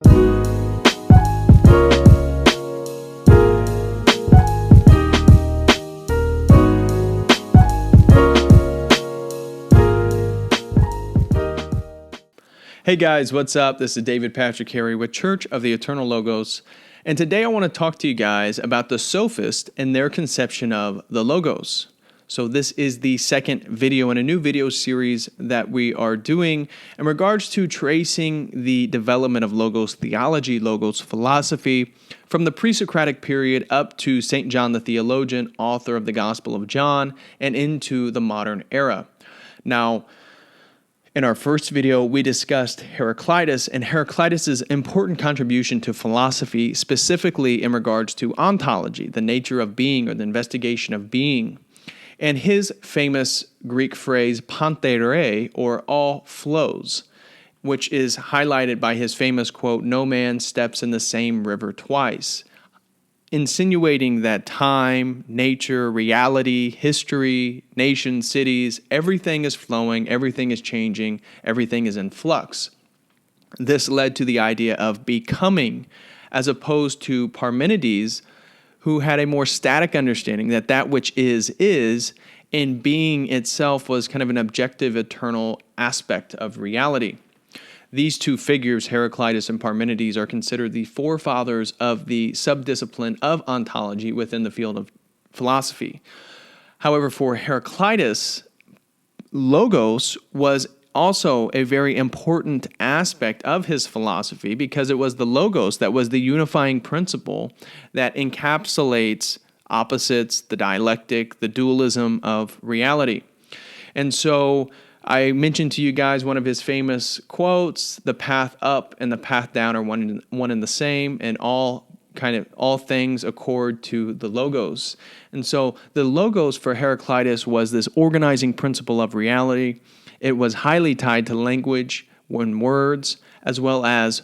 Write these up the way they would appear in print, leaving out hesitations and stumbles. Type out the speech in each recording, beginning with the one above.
Hey guys, what's up? This is David Patrick Harry with Church of the Eternal Logos, and today I want to talk to you guys about the Sophists and their conception of the Logos. So this is the second video in a new video series that we are doing in regards to tracing the development of Logos theology, Logos philosophy, from the pre-Socratic period up to St. John the theologian, author of the Gospel of John, and into the modern era. Now, in our first video, we discussed Heraclitus and Heraclitus' important contribution to philosophy, specifically in regards to ontology, the nature of being or the investigation of being, and his famous Greek phrase pantheirai, or all flows, which is highlighted by his famous quote, "No man steps in the same river twice," insinuating that time, nature, reality, history, nations, cities, everything is flowing, everything is changing, everything is in flux. This led to the idea of becoming, as opposed to Parmenides, who had a more static understanding that that which is, and being itself was kind of an objective, eternal aspect of reality. These two figures, Heraclitus and Parmenides, are considered the forefathers of the subdiscipline of ontology within the field of philosophy. However, for Heraclitus, Logos was also a very important aspect of his philosophy because it was the Logos that was the unifying principle that encapsulates opposites, the dialectic, the dualism of reality. And so I mentioned to you guys one of his famous quotes, "The path up and the path down are one and the same, and all things accord to the Logos." And so the Logos for Heraclitus was this organizing principle of reality. It was highly tied to language and words, as well as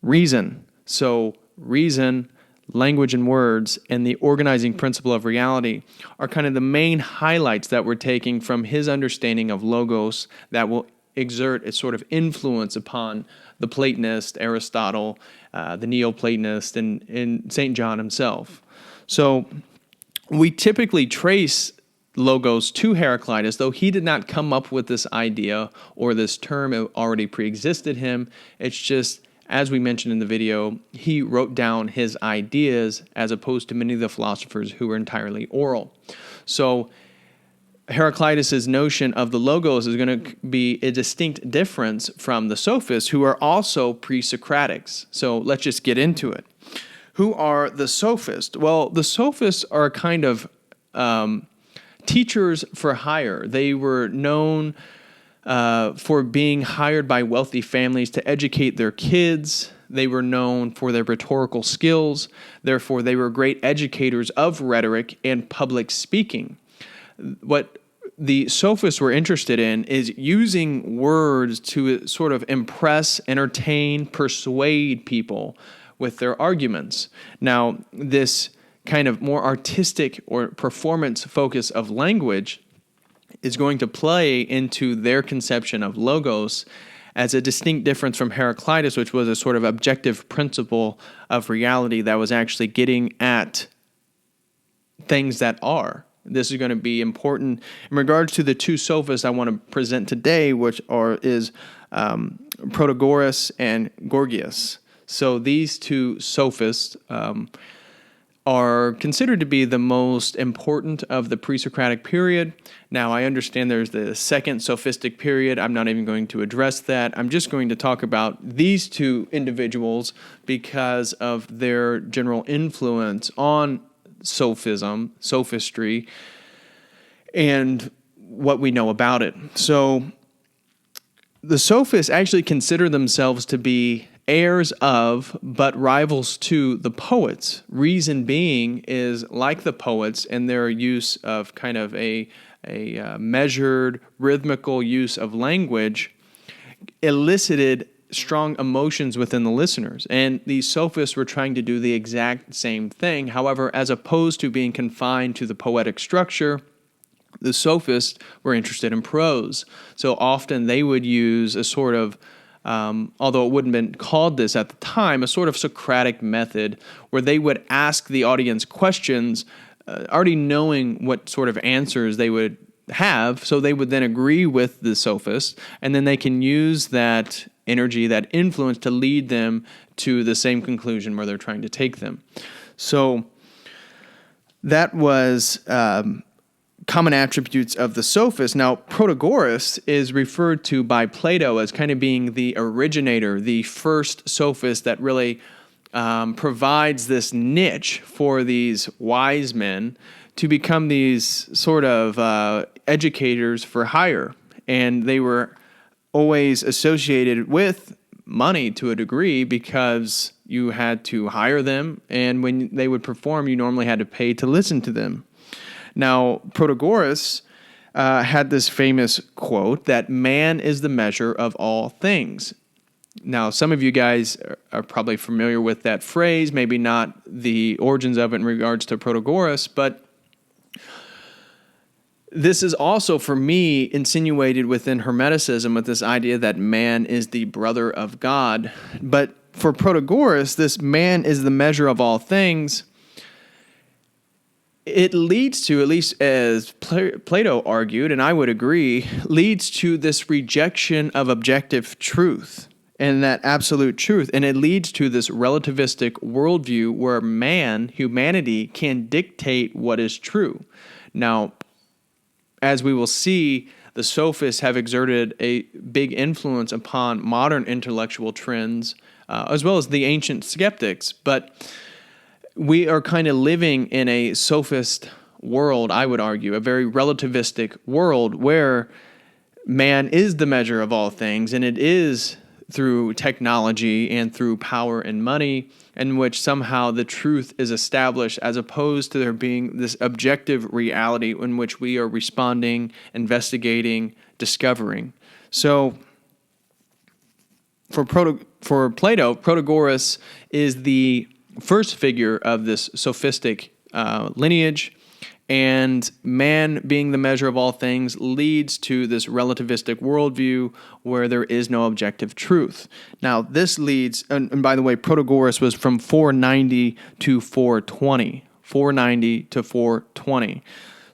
reason. So reason, language and words, and the organizing principle of reality are kind of the main highlights that we're taking from his understanding of Logos that will exert a sort of influence upon the Platonist, Aristotle, the Neoplatonist, and St. John himself. So we typically trace Logos to Heraclitus, though he did not come up with this idea or this term. It already pre-existed him. It's just, as we mentioned in the video, he wrote down his ideas as opposed to many of the philosophers who were entirely oral. So Heraclitus' notion of the Logos is going to be a distinct difference from the Sophists, who are also pre-Socratics. So let's just get into it. Who are the Sophists? Well, the Sophists are kind of teachers for hire. They were known for being hired by wealthy families to educate their kids. They were known for their rhetorical skills. Therefore, they were great educators of rhetoric and public speaking. What the Sophists were interested in is using words to sort of impress, entertain, persuade people with their arguments. Now, this kind of more artistic or performance focus of language is going to play into their conception of Logos as a distinct difference from Heraclitus, which was a sort of objective principle of reality that was actually getting at things that are. This is going to be important in regards to the two Sophists I want to present today, which is Protagoras and Gorgias. So these two Sophists are considered to be the most important of the pre-Socratic period. Now, I understand there's the second sophistic period. I'm not even going to address that. I'm just going to talk about these two individuals because of their general influence on sophism, sophistry, and what we know about it. So the Sophists actually consider themselves to be heirs of, but rivals to, the poets. Reason being is like the poets in their use of kind of a measured, rhythmical use of language elicited strong emotions within the listeners. And these Sophists were trying to do the exact same thing. However, as opposed to being confined to the poetic structure, the Sophists were interested in prose. So often they would use a sort of although it wouldn't have been called this at the time, a sort of Socratic method where they would ask the audience questions, already knowing what sort of answers they would have, so they would then agree with the sophist, and then they can use that energy, that influence, to lead them to the same conclusion where they're trying to take them. So that was common attributes of the sophist. Now, Protagoras is referred to by Plato as kind of being the originator, the first sophist that really provides this niche for these wise men to become these sort of educators for hire. And they were always associated with money to a degree because you had to hire them, and when they would perform, you normally had to pay to listen to them. Now, Protagoras had this famous quote that man is the measure of all things. Now, some of you guys are probably familiar with that phrase, maybe not the origins of it in regards to Protagoras, but this is also, for me, insinuated within Hermeticism with this idea that man is the brother of God. But for Protagoras, this man is the measure of all things. It leads to, at least as Plato argued, and I would agree, leads to this rejection of objective truth and that absolute truth. And it leads to this relativistic worldview where humanity, can dictate what is true. Now, as we will see, the sophists have exerted a big influence upon modern intellectual trends, as well as the ancient skeptics. But we are kind of living in a sophist world, I would argue, a very relativistic world where man is the measure of all things, and it is through technology and through power and money in which somehow the truth is established, as opposed to there being this objective reality in which we are responding, investigating, discovering. So for Plato, Protagoras is the first figure of this sophistic lineage, and man being the measure of all things leads to this relativistic worldview where there is no objective truth. Now, this leads, and by the way, Protagoras was from 490 to 420. 490 to 420.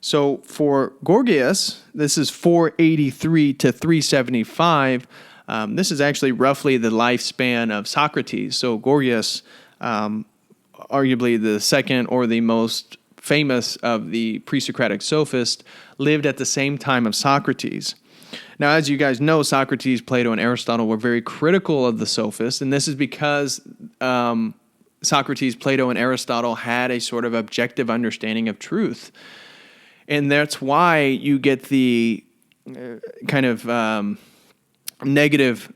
So for Gorgias, this is 483 to 375. This is actually roughly the lifespan of Socrates. So Gorgias, arguably the second or the most famous of the pre-Socratic sophists, lived at the same time of Socrates. Now, as you guys know, Socrates, Plato, and Aristotle were very critical of the sophists, and this is because Socrates, Plato, and Aristotle had a sort of objective understanding of truth. And that's why you get the kind of negative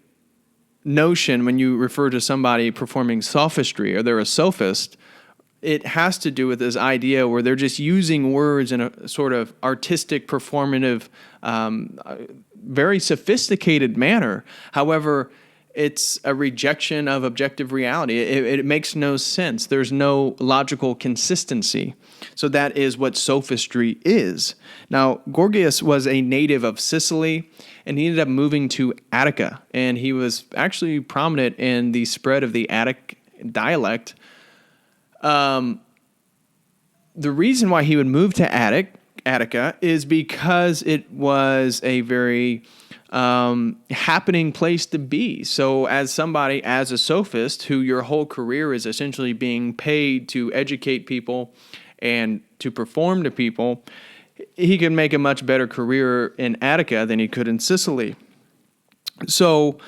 notion when you refer to somebody performing sophistry or they're a sophist. It has to do with this idea where they're just using words in a sort of artistic, performative, very sophisticated manner. However, it's a rejection of objective reality. It makes no sense. There's no logical consistency. So that is what sophistry is. Now, Gorgias was a native of Sicily, and he ended up moving to Attica. And he was actually prominent in the spread of the Attic dialect. The reason why he would move to Attica is because it was a very happening place to be. So as a sophist who your whole career is essentially being paid to educate people and to perform to people, he could make a much better career in Attica than he could in Sicily. So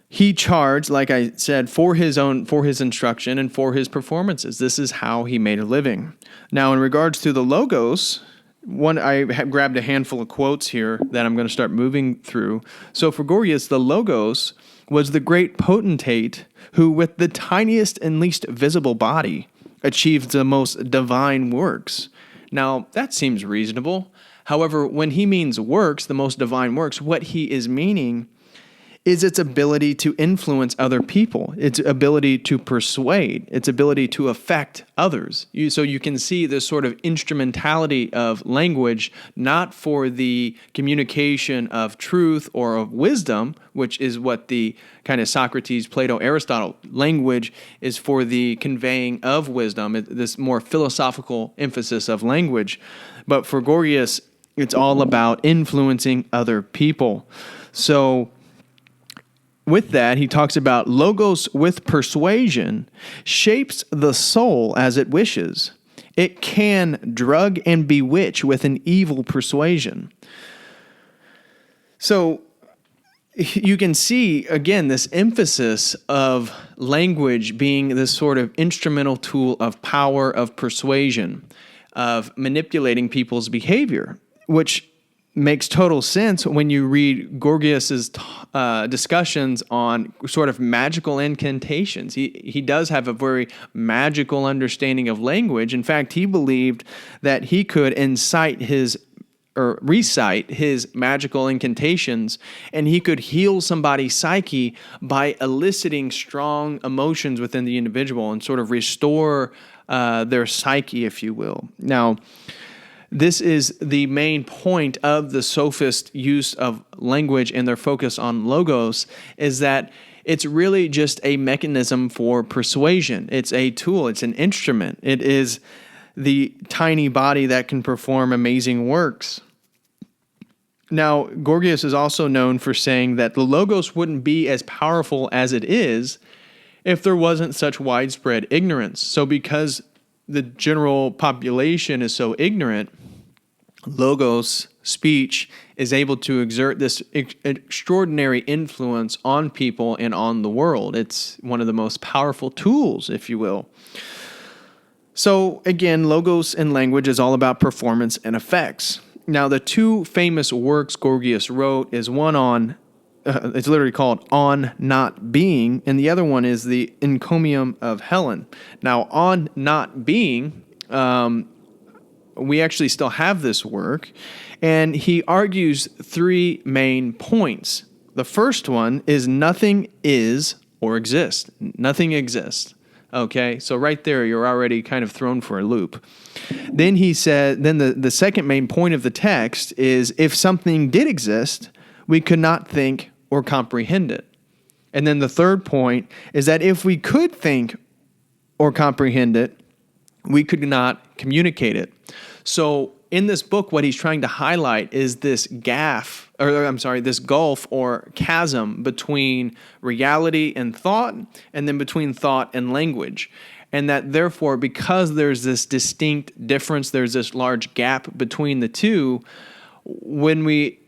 he charged, like I said, for his instruction and for his performances. This is how he made a living. Now, in regards to the logos, I have grabbed a handful of quotes here that I'm going to start moving through. So for Gorgias, the logos was the great potentate who, with the tiniest and least visible body, achieved the most divine works. Now, that seems reasonable. However, when he means works, the most divine works, what he is meaning is its ability to influence other people, its ability to persuade, its ability to affect others. So you can see this sort of instrumentality of language, not for the communication of truth or of wisdom, which is what the kind of Socrates, Plato, Aristotle language is for the conveying of wisdom, this more philosophical emphasis of language. But for Gorgias, it's all about influencing other people. So with that, he talks about logos with persuasion shapes the soul as it wishes. It can drug and bewitch with an evil persuasion. So you can see, again, this emphasis of language being this sort of instrumental tool of power, of persuasion, of manipulating people's behavior, which makes total sense when you read Gorgias's discussions on sort of magical incantations. He does have a very magical understanding of language. In fact, he believed that he could recite his magical incantations, and he could heal somebody's psyche by eliciting strong emotions within the individual and sort of restore their psyche, if you will. Now, this is the main point of the sophist use of language and their focus on logos, is that it's really just a mechanism for persuasion. It's a tool. It's an instrument. It is the tiny body that can perform amazing works. Now, Gorgias is also known for saying that the logos wouldn't be as powerful as it is if there wasn't such widespread ignorance. So because the general population is so ignorant, logos, speech, is able to exert this extraordinary influence on people and on the world. It's one of the most powerful tools, if you will. So again, logos in language is all about performance and effects. Now, the two famous works Gorgias wrote is one on, it's literally called On Not Being, and the other one is the Encomium of Helen. Now, On Not Being, we actually still have this work, and he argues three main points. The first one is nothing is or exists. Nothing exists. Okay, so right there, you're already kind of thrown for a loop. Then he said, the second main point of the text is if something did exist, we could not think or comprehend it. And then the third point is that if we could think or comprehend it, we could not communicate it. So in this book, what he's trying to highlight is this gulf or chasm between reality and thought, and then between thought and language. And that therefore, because there's this distinct difference, there's this large gap between the two, when we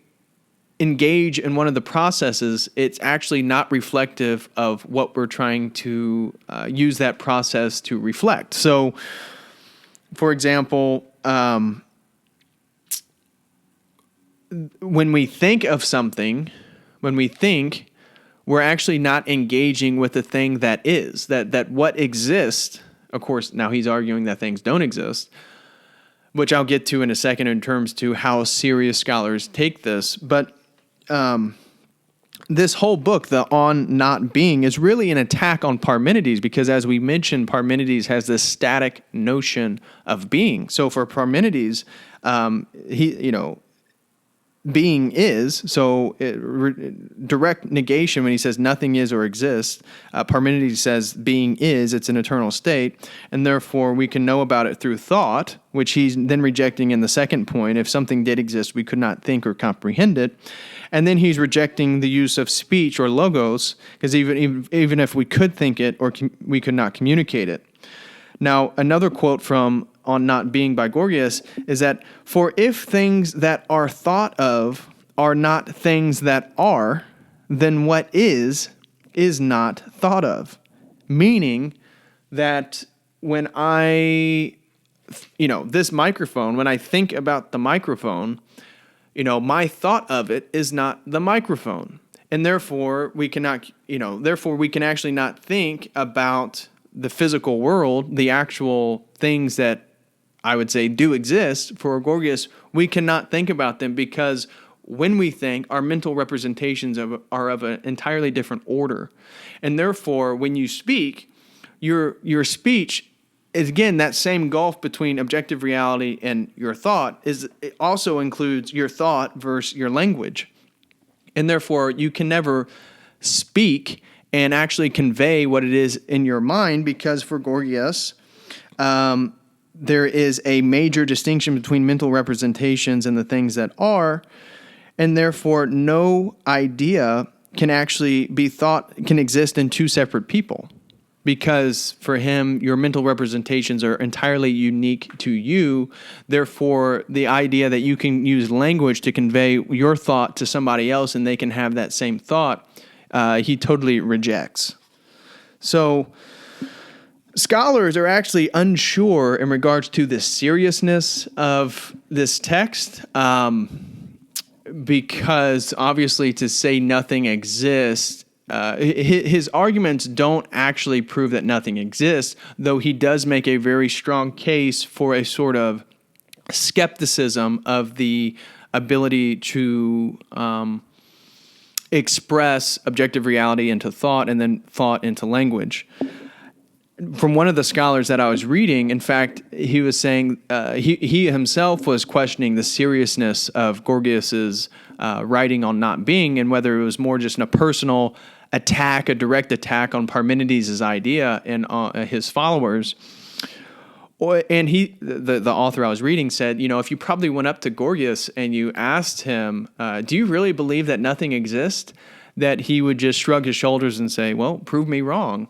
engage in one of the processes, it's actually not reflective of what we're trying to use that process to reflect. So, for example, when we think of something, we're actually not engaging with the thing that is, that what exists. Of course, now he's arguing that things don't exist, which I'll get to in a second in terms to how serious scholars take this. But this whole book, the On Not Being, is really an attack on Parmenides, because as we mentioned, Parmenides has this static notion of being. So for Parmenides, being is, so direct negation when he says nothing is or exists. Parmenides says being is, it's an eternal state, and therefore we can know about it through thought, which he's then rejecting in the second point. If something did exist, we could not think or comprehend it. And then he's rejecting the use of speech or logos, because even if we could think it, or we could not communicate it. Now, another quote from On Not Being by Gorgias is that, for if things that are thought of are not things that are, then what is not thought of. Meaning that when this microphone, when I think about the microphone, my thought of it is not the microphone. And therefore we can actually not think about the physical world, the actual things that I would say do exist. For Gorgias, we cannot think about them because when we think, our mental representations are of an entirely different order. And therefore, when you speak, your speech is, again, that same gulf between objective reality and your thought it also includes your thought versus your language. And therefore, you can never speak and actually convey what it is in your mind, because for Gorgias, there is a major distinction between mental representations and the things that are, and therefore no idea can actually be thought can exist in two separate people. Because for him, your mental representations are entirely unique to you. Therefore, the idea that you can use language to convey your thought to somebody else and they can have that same thought, he totally rejects. So scholars are actually unsure in regards to the seriousness of this text, because obviously to say nothing exists, his arguments don't actually prove that nothing exists, though he does make a very strong case for a sort of skepticism of the ability to express objective reality into thought and then thought into language. From one of the scholars that I was reading, in fact, he was saying he himself was questioning the seriousness of Gorgias's writing on not being, and whether it was more just a personal attack, a direct attack on Parmenides' idea and his followers. And the author I was reading said, if you probably went up to Gorgias and you asked him, do you really believe that nothing exists? That he would just shrug his shoulders and say, well, prove me wrong.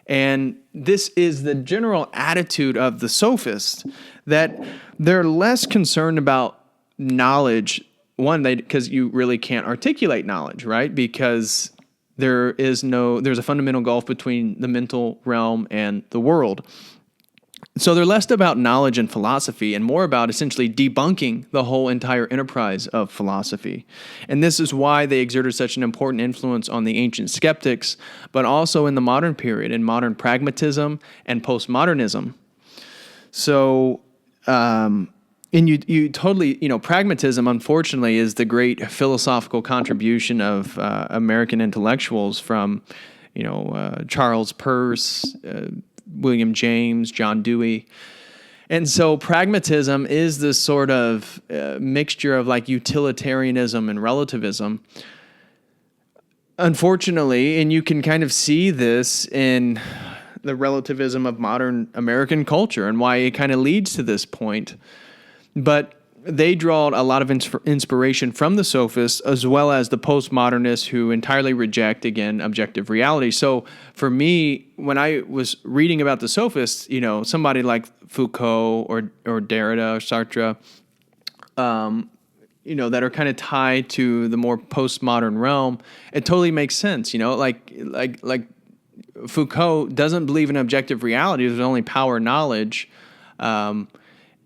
And this is the general attitude of the Sophists, that they're less concerned about knowledge. One, because you really can't articulate knowledge, right? Because there's a fundamental gulf between the mental realm and the world. So they're less about knowledge and philosophy and more about essentially debunking the whole entire enterprise of philosophy. And this is why they exerted such an important influence on the ancient skeptics, but also in the modern period, in modern pragmatism and postmodernism. So, and you totally, pragmatism, unfortunately, is the great philosophical contribution of American intellectuals from, Charles Peirce, William James, John Dewey. And so pragmatism is this sort of mixture of like utilitarianism and relativism. Unfortunately, and you can kind of see this in the relativism of modern American culture and why it kind of leads to this point. But they draw a lot of inspiration from the Sophists as well as the postmodernists who entirely reject, again, objective reality. So for me, when I was reading about the Sophists, somebody like Foucault or Derrida or Sartre, that are kind of tied to the more postmodern realm, it totally makes sense. Like Foucault doesn't believe in objective reality. There's only power knowledge,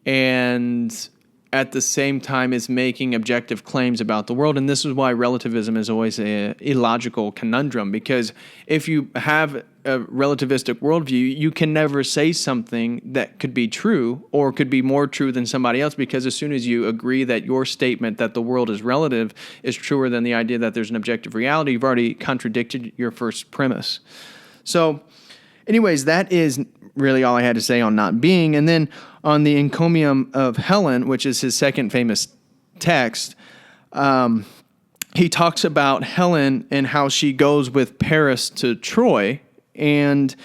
and at the same time is making objective claims about the world. And this is why relativism is always an illogical conundrum, because if you have a relativistic worldview, you can never say something that could be true or could be more true than somebody else, because as soon as you agree that your statement that the world is relative is truer than the idea that there's an objective reality, you've already contradicted your first premise. So anyways, that is really all I had to say on not being. And then on the encomium of Helen, which is his second famous text, he talks about Helen and how she goes with Paris to Troy, and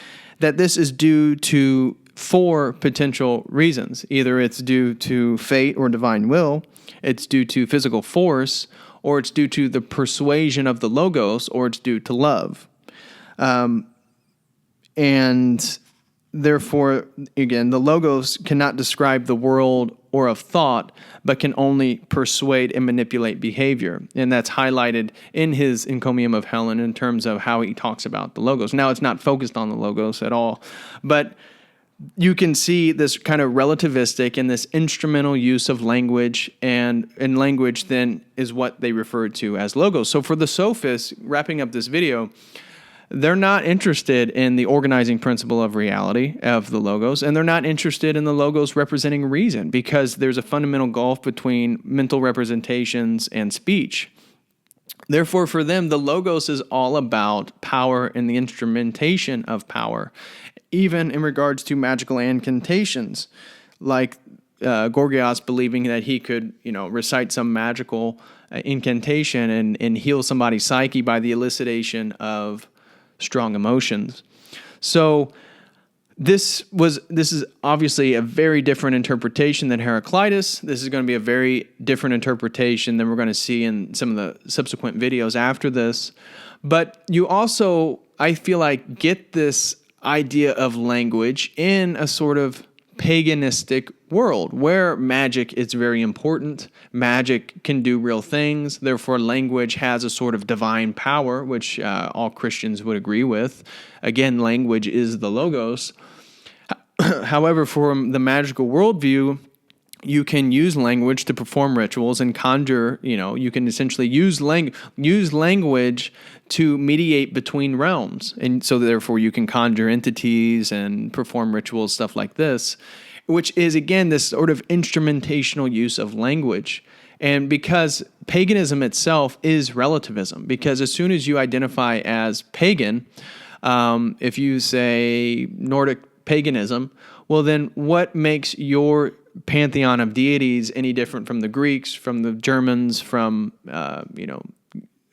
that this is due to 4 potential reasons. Either it's due to fate or divine will, it's due to physical force, or it's due to the persuasion of the Logos, or it's due to love. And therefore, again, the Logos cannot describe the world or of thought, but can only persuade and manipulate behavior. And that's highlighted in his encomium of Helen in terms of how he talks about the Logos. Now, it's not focused on the Logos at all, but you can see this kind of relativistic and this instrumental use of language, and language then is what they refer to as Logos. So for the Sophists, wrapping up this video, they're not interested in the organizing principle of reality, of the logos, and they're not interested in the logos representing reason, because there's a fundamental gulf between mental representations and speech. Therefore, for them, the logos is all about power and the instrumentation of power, even in regards to magical incantations, like Gorgias believing that he could, recite some magical incantation and heal somebody's psyche by the elicitation of strong emotions. So this is obviously a very different interpretation than Heraclitus. This is going to be a very different interpretation than we're going to see in some of the subsequent videos after this. But you also, I feel like, get this idea of language in a sort of paganistic world where magic is very important. Magic can do real things. Therefore, language has a sort of divine power, which all Christians would agree with. Again, language is the logos. However, from the magical worldview, you can use language to perform rituals and conjure, you can essentially use language to mediate between realms. And so therefore you can conjure entities and perform rituals, stuff like this, which is, again, this sort of instrumentational use of language. And because paganism itself is relativism, because as soon as you identify as pagan, if you say Nordic paganism, well, then what makes your pantheon of deities any different from the Greeks, from the Germans, from,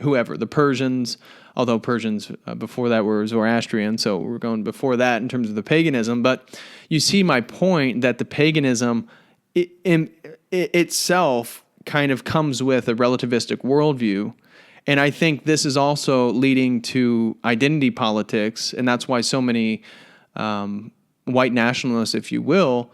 whoever, the Persians, although Persians before that were Zoroastrian, so we're going before that in terms of the paganism. But you see my point that the paganism itself kind of comes with a relativistic worldview. And I think this is also leading to identity politics, and that's why so many white nationalists, if you will,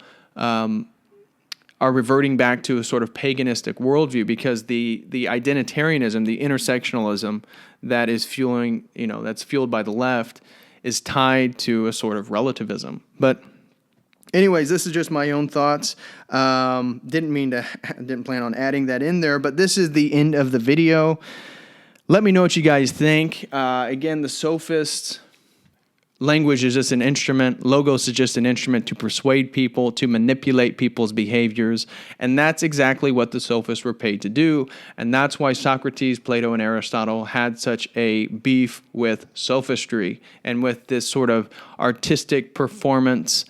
are reverting back to a sort of paganistic worldview, because the identitarianism, the intersectionalism that is fueling, that's fueled by the left, is tied to a sort of relativism. But anyways, this is just my own thoughts. Didn't plan on adding that in there, but this is the end of the video. Let me know what you guys think. Again, the Sophists, language is just an instrument. Logos is just an instrument to persuade people, to manipulate people's behaviors. And that's exactly what the Sophists were paid to do. And that's why Socrates, Plato, and Aristotle had such a beef with sophistry and with this sort of artistic performance,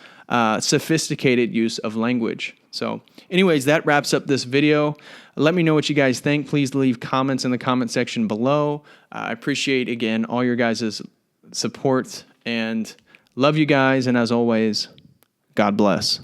sophisticated use of language. So anyways, that wraps up this video. Let me know what you guys think. Please leave comments in the comment section below. I appreciate, again, all your guys' support. And love you guys, and as always, God bless.